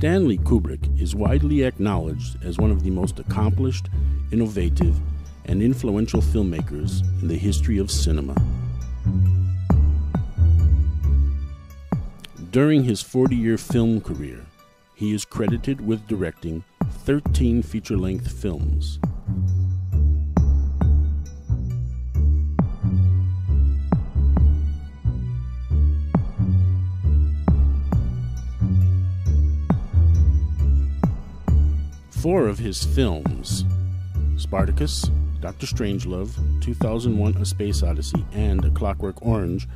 Stanley Kubrick is widely acknowledged as one of the most accomplished, innovative, and influential filmmakers in the history of cinema. During his 40-year film career, he is credited with directing 13 feature-length films. Four of his films, Spartacus, Dr. Strangelove, 2001: A Space Odyssey, and A Clockwork Orange,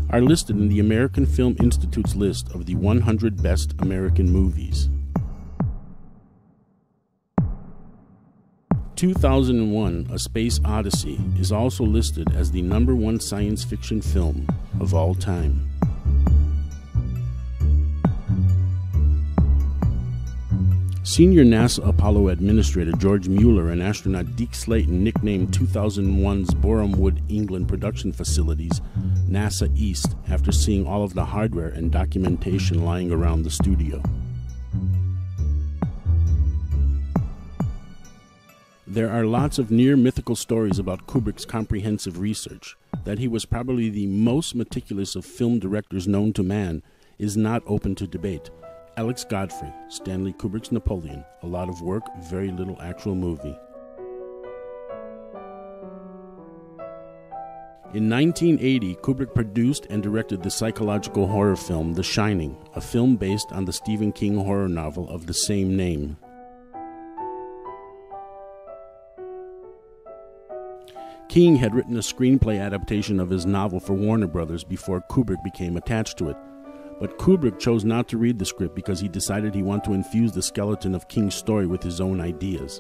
are listed in the American Film Institute's list of the 100 Best American Movies. 2001: A Space Odyssey is also listed as the #1 science fiction film of all time. Senior NASA Apollo Administrator George Mueller and astronaut Deke Slayton nicknamed 2001's Borehamwood, England production facilities NASA East after seeing all of the hardware and documentation lying around the studio. There are lots of near-mythical stories about Kubrick's comprehensive research. That he was probably the most meticulous of film directors known to man is not open to debate. Alex Godfrey, Stanley Kubrick's Napoleon, a lot of work, very little actual movie. In 1980, Kubrick produced and directed the psychological horror film The Shining, a film based on the Stephen King horror novel of the same name. King had written a screenplay adaptation of his novel for Warner Brothers before Kubrick became attached to it. But Kubrick chose not to read the script because he decided he wanted to infuse the skeleton of King's story with his own ideas.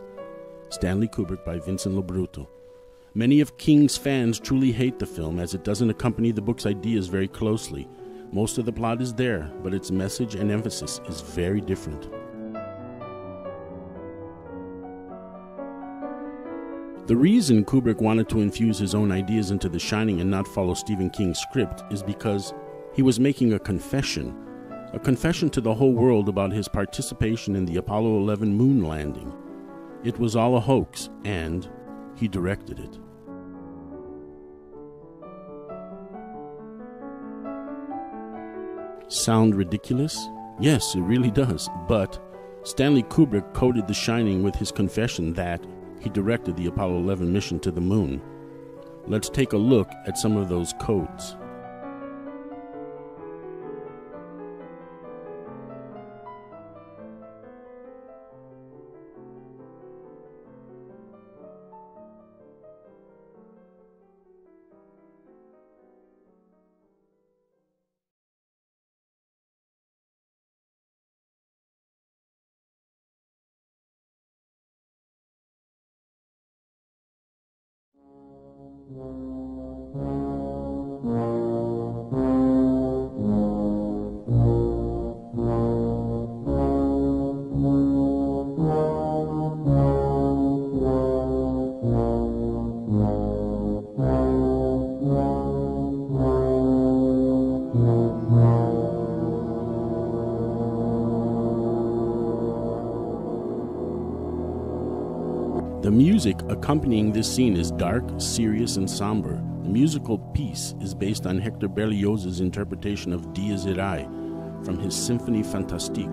Stanley Kubrick by Vincent Lobrutto. Many of King's fans truly hate the film as it doesn't accompany the book's ideas very closely. Most of the plot is there, but its message and emphasis is very different. The reason Kubrick wanted to infuse his own ideas into The Shining and not follow Stephen King's script is because he was making a confession to the whole world about his participation in the Apollo 11 moon landing. It was all a hoax, and he directed it. Sound ridiculous? Yes, it really does, but Stanley Kubrick coded The Shining with his confession that he directed the Apollo 11 mission to the moon. Let's take a look at some of those codes. The music accompanying this scene is dark, serious, and somber. The musical piece is based on Hector Berlioz's interpretation of Dies Irae from his Symphonie Fantastique.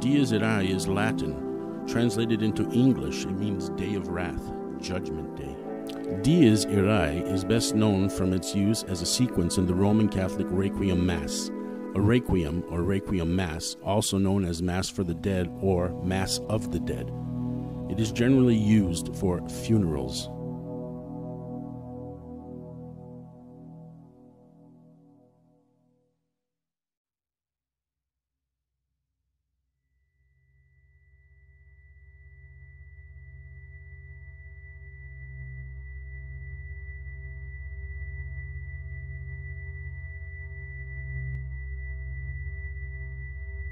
Dies Irae is Latin. Translated into English, it means Day of Wrath, Judgment Day. Dies Irae is best known from its use as a sequence in the Roman Catholic Requiem Mass. A Requiem, or Requiem Mass, also known as Mass for the Dead or Mass of the Dead. It is generally used for funerals.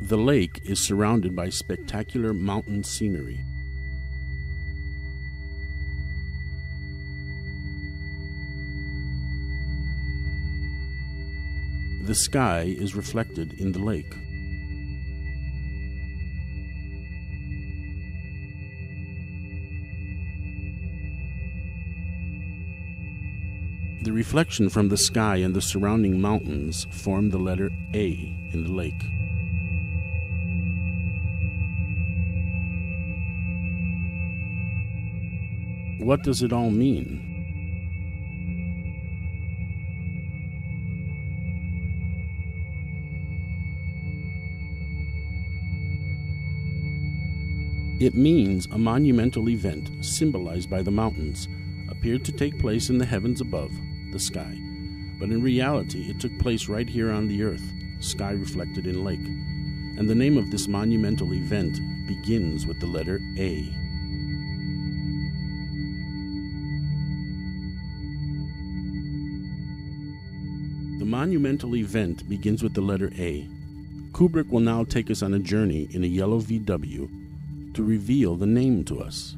The lake is surrounded by spectacular mountain scenery. The sky is reflected in the lake. The reflection from the sky and the surrounding mountains formed the letter A in the lake. What does it all mean? It means a monumental event symbolized by the mountains appeared to take place in the heavens above, the sky, but in reality it took place right here on the earth, sky reflected in lake, and the name of this monumental event begins with the letter A. The monumental event begins with the letter A. Kubrick will now take us on a journey in a yellow VW to reveal the name to us.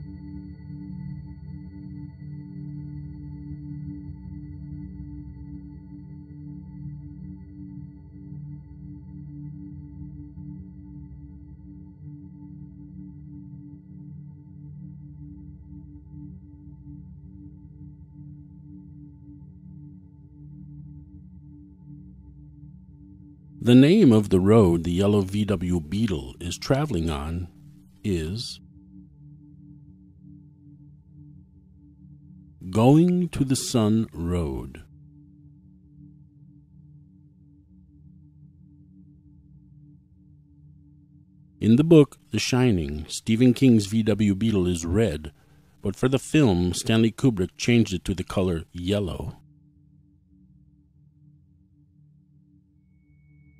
The name of the road the yellow VW Beetle is traveling on is Going to the Sun Road. In the book The Shining, Stephen King's VW Beetle is red, but for the film, Stanley Kubrick changed it to the color yellow.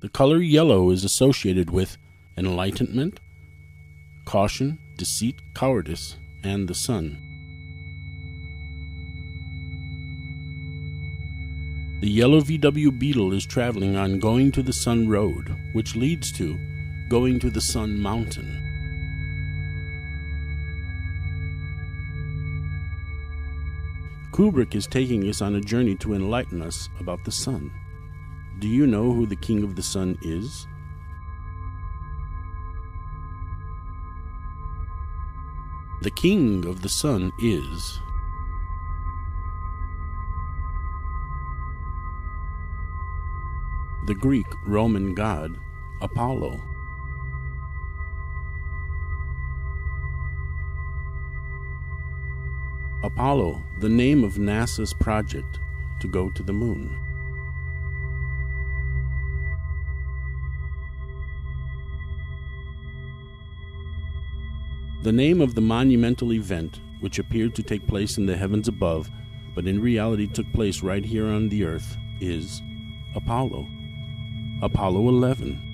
The color yellow is associated with enlightenment, caution, deceit, cowardice, and the sun. The yellow VW Beetle is traveling on Going to the Sun Road, which leads to Going to the Sun Mountain. Kubrick is taking us on a journey to enlighten us about the sun. Do you know who the King of the Sun is? The King of the Sun is the Greek Roman god Apollo. Apollo, the name of NASA's project to go to the moon. The name of the monumental event, which appeared to take place in the heavens above, but in reality took place right here on the earth, is Apollo. Apollo 11.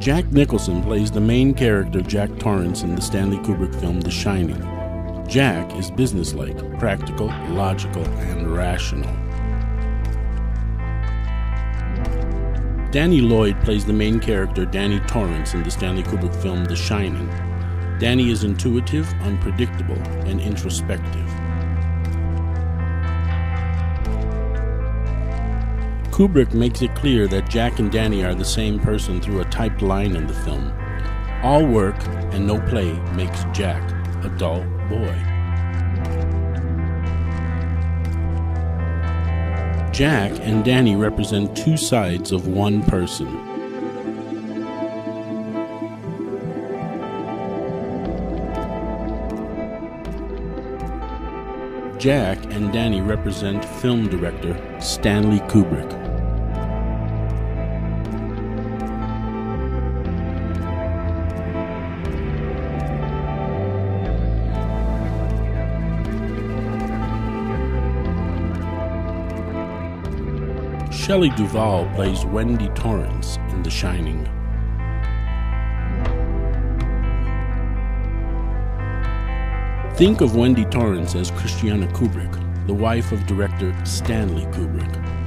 Jack Nicholson plays the main character Jack Torrance in the Stanley Kubrick film The Shining. Jack is businesslike, practical, logical, and rational. Danny Lloyd plays the main character Danny Torrance in the Stanley Kubrick film The Shining. Danny is intuitive, unpredictable, and introspective. Kubrick makes it clear that Jack and Danny are the same person through a typed line in the film. All work and no play makes Jack a dull boy. Jack and Danny represent two sides of one person. Jack and Danny represent film director Stanley Kubrick. Shelley Duvall plays Wendy Torrance in The Shining. Think of Wendy Torrance as Christiana Kubrick, the wife of director Stanley Kubrick.